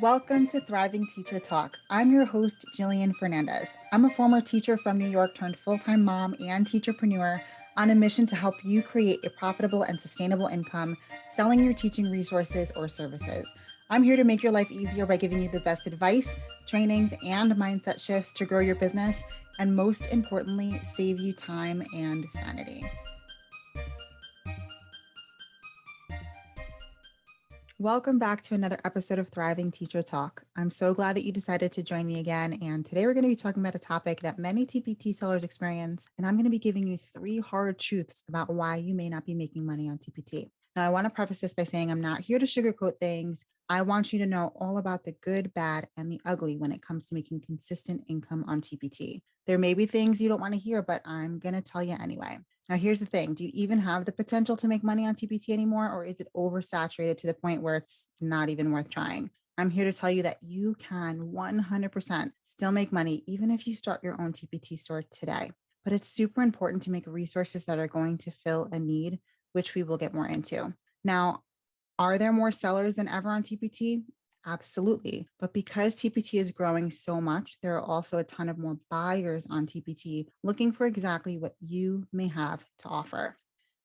Welcome to Thriving Teacher Talk. I'm your host, Jillian Fernandez. I'm a former teacher from New York turned full-time mom and teacherpreneur on a mission to help you create a profitable and sustainable income selling your teaching resources or services. I'm here to make your life easier by giving you the best advice, trainings, and mindset shifts to grow your business, and most importantly, save you time and sanity. Welcome back to another episode of Thriving Teacher Talk. I'm so glad that you decided to join me again. And today we're going to be talking about a topic that many TPT sellers experience. And I'm going to be giving you 3 hard truths about why you may not be making money on TPT. Now, I want to preface this by saying I'm not here to sugarcoat things. I want you to know all about the good, bad, and the ugly when it comes to making consistent income on TPT. There may be things you don't want to hear, but I'm going to tell you anyway. Now, here's the thing. Do you even have the potential to make money on TPT anymore, or is it oversaturated to the point where it's not even worth trying? I'm here to tell you that you can 100% still make money, even if you start your own TPT store today. But it's super important to make resources that are going to fill a need, which we will get more into. Now, are there more sellers than ever on TPT? Absolutely. But because TPT is growing so much, there are also a ton of more buyers on TPT looking for exactly what you may have to offer.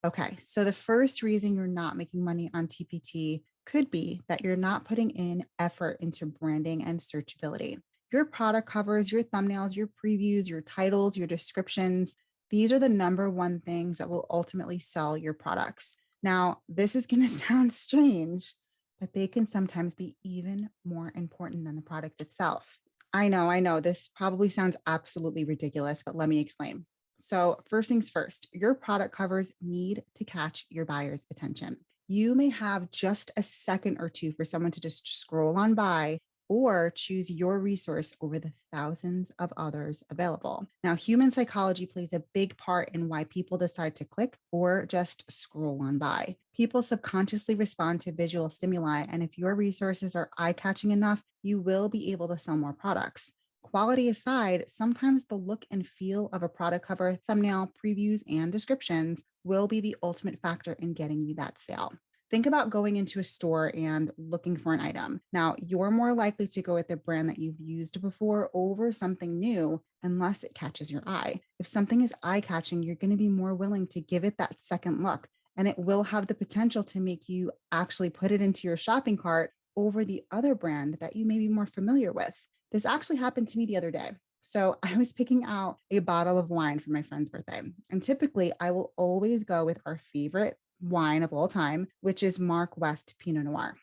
Okay, so the first reason you're not making money on TPT could be that you're not putting in effort into branding and searchability. Your product covers, your thumbnails, your previews, your titles, your descriptions, these are the number one things that will ultimately sell your products. Now, this is going to sound strange, but they can sometimes be even more important than the product itself. I know, this probably sounds absolutely ridiculous, but let me explain. So, first things first, your product covers need to catch your buyer's attention. You may have just a second or two for someone to just scroll on by or choose your resource over the thousands of others available. Now, human psychology plays a big part in why people decide to click or just scroll on by. People subconsciously respond to visual stimuli, and if your resources are eye catching enough, you will be able to sell more products. Quality aside, sometimes the look and feel of a product cover, thumbnail, previews, and descriptions will be the ultimate factor in getting you that sale. Think about going into a store and looking for an item. Now, you're more likely to go with the brand that you've used before over something new unless it catches your eye. If something is eye catching, you're going to be more willing to give it that second look, and it will have the potential to make you actually put it into your shopping cart over the other brand that you may be more familiar with. This actually happened to me the other day. So I was picking out a bottle of wine for my friend's birthday. And typically I will always go with our favorite wine of all time, which is Mark West Pinot Noir.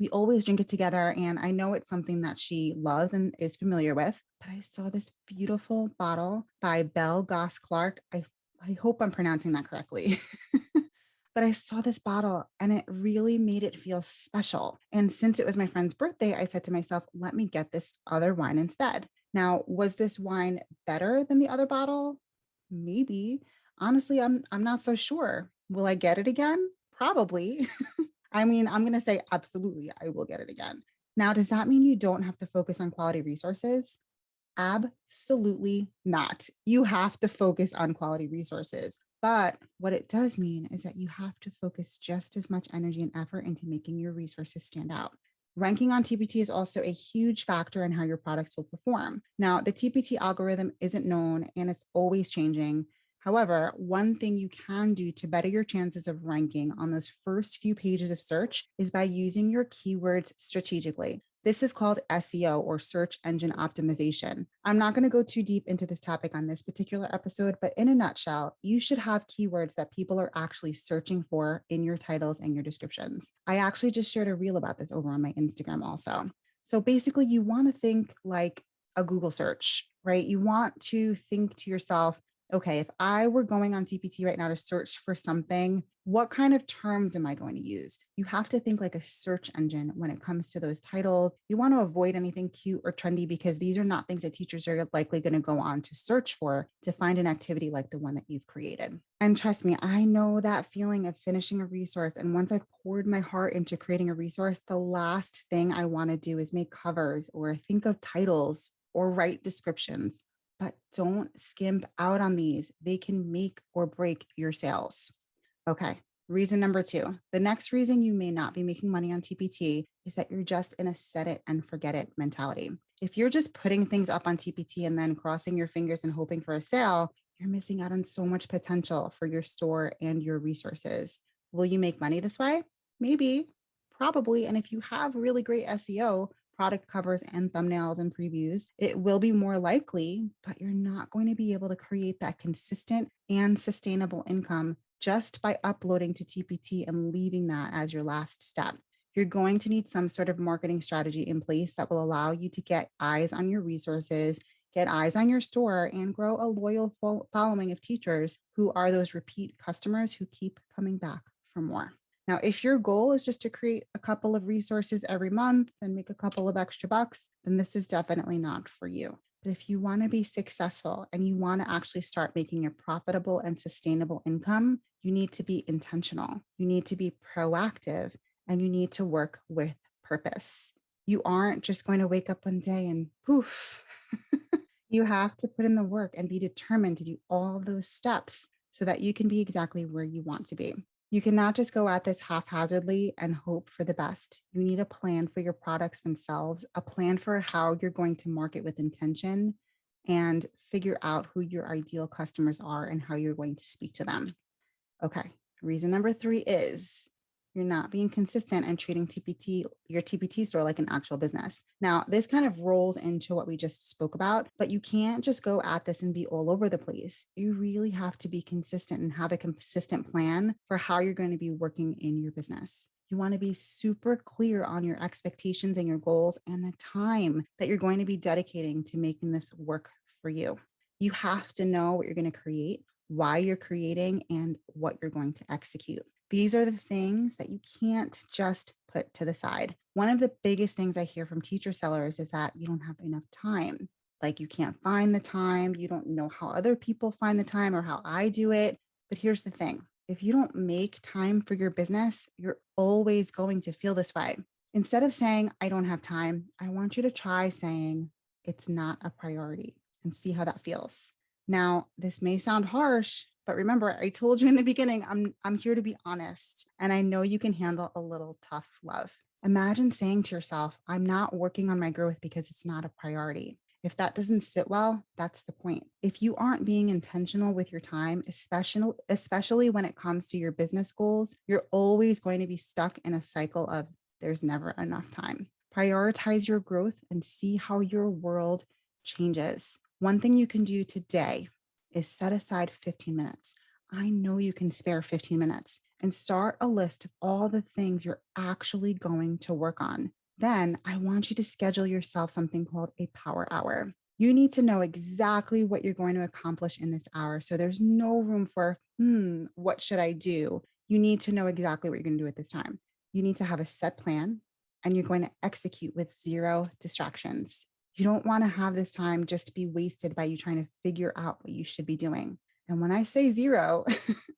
We always drink it together, and I know it's something that she loves and is familiar with. But I saw this beautiful bottle by Belle Goss Clark. I hope I'm pronouncing that correctly. But I saw this bottle and it really made it feel special. And since it was my friend's birthday, I said to myself, let me get this other wine instead. Now, was this wine better than the other bottle? Maybe. Honestly, I'm not so sure. Will I get it again? Probably. I mean, I'm going to say absolutely, I will get it again. Now, does that mean you don't have to focus on quality resources? Absolutely not. You have to focus on quality resources. But what it does mean is that you have to focus just as much energy and effort into making your resources stand out. Ranking on TPT is also a huge factor in how your products will perform. Now, the TPT algorithm isn't known and it's always changing. However, one thing you can do to better your chances of ranking on those first few pages of search is by using your keywords strategically. This is called SEO, or search engine optimization. I'm not going to go too deep into this topic on this particular episode, but in a nutshell, you should have keywords that people are actually searching for in your titles and your descriptions. I actually just shared a reel about this over on my Instagram also. So basically, you want to think like a Google search, right? You want to think to yourself, okay, if I were going on TPT right now to search for something, what kind of terms am I going to use? You have to think like a search engine when it comes to those titles. You want to avoid anything cute or trendy because these are not things that teachers are likely going to go on to search for to find an activity like the one that you've created. And trust me, I know that feeling of finishing a resource. And once I've poured my heart into creating a resource, the last thing I want to do is make covers or think of titles or write descriptions. But don't skimp out on these. They can make or break your sales. Okay, Reason number two, the next reason you may not be making money on TPT is that you're just in a set it and forget it mentality. If you're just putting things up on TPT and then crossing your fingers and hoping for a sale, you're missing out on so much potential for your store and your resources. Will you make money this way? Maybe, probably. And if you have really great SEO, product covers and thumbnails and previews, it will be more likely, but you're not going to be able to create that consistent and sustainable income just by uploading to TPT and leaving that as your last step. You're going to need some sort of marketing strategy in place that will allow you to get eyes on your resources, get eyes on your store, and grow a loyal following of teachers who are those repeat customers who keep coming back for more. Now, if your goal is just to create a couple of resources every month and make a couple of extra bucks, then this is definitely not for you. But if you want to be successful and you want to actually start making a profitable and sustainable income, you need to be intentional. You need to be proactive and you need to work with purpose. You aren't just going to wake up one day and poof. You have to put in the work and be determined to do all those steps so that you can be exactly where you want to be. You cannot just go at this haphazardly and hope for the best. You need a plan for your products themselves, a plan for how you're going to market with intention, and figure out who your ideal customers are and how you're going to speak to them. Okay. Reason number three is you're not being consistent and treating your TPT store like an actual business. Now, this kind of rolls into what we just spoke about, but you can't just go at this and be all over the place. You really have to be consistent and have a consistent plan for how you're going to be working in your business. You want to be super clear on your expectations and your goals and the time that you're going to be dedicating to making this work for you. You have to know what you're going to create, why you're creating, and what you're going to execute. These are the things that you can't just put to the side. One of the biggest things I hear from teacher sellers is that you don't have enough time. Like you can't find the time. You don't know how other people find the time or how I do it. But here's the thing. If you don't make time for your business, you're always going to feel this way. Instead of saying, I don't have time, I want you to try saying, it's not a priority and see how that feels. Now, this may sound harsh, but remember, I told you in the beginning, I'm here to be honest, and I know you can handle a little tough love. Imagine saying to yourself, I'm not working on my growth because it's not a priority. If that doesn't sit well, that's the point. If you aren't being intentional with your time, especially when it comes to your business goals, you're always going to be stuck in a cycle of there's never enough time. Prioritize your growth and see how your world changes. One thing you can do today is set aside 15 minutes. I know you can spare 15 minutes and start a list of all the things you're actually going to work on. Then I want you to schedule yourself something called a power hour. You need to know exactly what you're going to accomplish in this hour. So there's no room for, what should I do? You need to know exactly what you're going to do at this time. You need to have a set plan and you're going to execute with zero distractions. You don't want to have this time just be wasted by you trying to figure out what you should be doing. And when I say zero,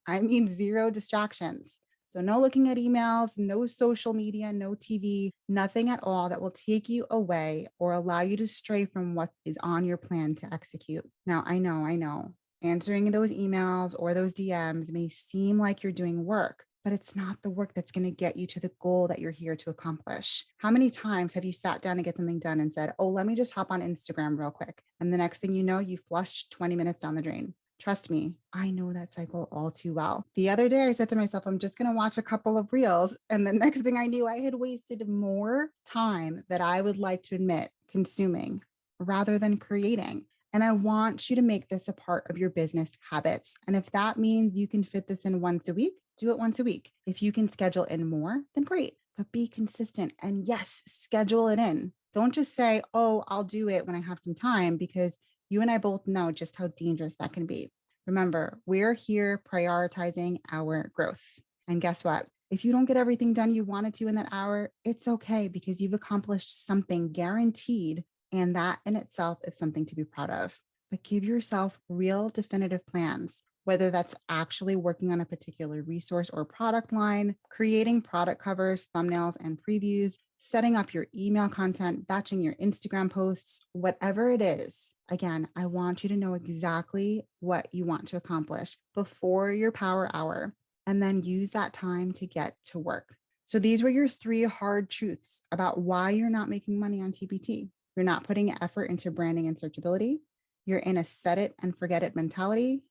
I mean zero distractions. So no looking at emails, no social media, no TV, nothing at all that will take you away or allow you to stray from what is on your plan to execute. Now, I know, answering those emails or those DMs may seem like you're doing work, but it's not the work that's going to get you to the goal that you're here to accomplish. How many times have you sat down to get something done and said, oh, let me just hop on Instagram real quick. And the next thing you know, you flushed 20 minutes down the drain. Trust me, I know that cycle all too well. The other day I said to myself, I'm just going to watch a couple of reels. And the next thing I knew, I had wasted more time that I would like to admit consuming rather than creating. And I want you to make this a part of your business habits. And if that means you can fit this in once a week, do it once a week. If you can schedule in more, then great, but be consistent. And yes, schedule it in. Don't just say, oh, I'll do it when I have some time, because you and I both know just how dangerous that can be. Remember, we're here prioritizing our growth. And guess what? If you don't get everything done you wanted to in that hour, it's okay because you've accomplished something guaranteed. And that in itself is something to be proud of. But give yourself real definitive plans, whether that's actually working on a particular resource or product line, creating product covers, thumbnails, and previews, setting up your email content, batching your Instagram posts, whatever it is. Again, I want you to know exactly what you want to accomplish before your power hour. and then use that time to get to work. So these were your three hard truths about why you're not making money on TPT. You're not putting effort into branding and searchability. You're in a set it and forget it mentality,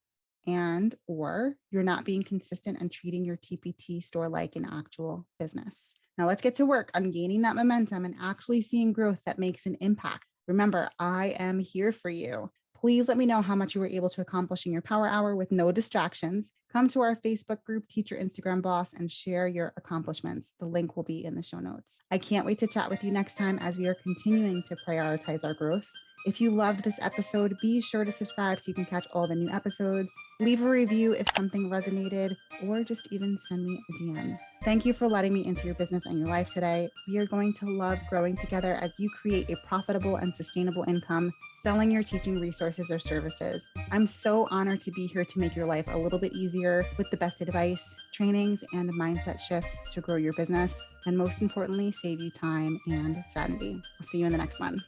and or you're not being consistent and treating your TPT store like an actual business. Now let's get to work on gaining that momentum and actually seeing growth that makes an impact. Remember, I am here for you. Please let me know how much you were able to accomplish in your power hour with no distractions. Come to our Facebook group, Teacher Instagram Boss, and share your accomplishments. The link will be in the show notes. I can't wait to chat with you next time as we are continuing to prioritize our growth. If you loved this episode, be sure to subscribe so you can catch all the new episodes. Leave a review if something resonated, or just even send me a DM. Thank you for letting me into your business and your life today. We are going to love growing together as you create a profitable and sustainable income selling your teaching resources or services. I'm so honored to be here to make your life a little bit easier with the best advice, trainings, and mindset shifts to grow your business, and most importantly, save you time and sanity. I'll see you in the next one.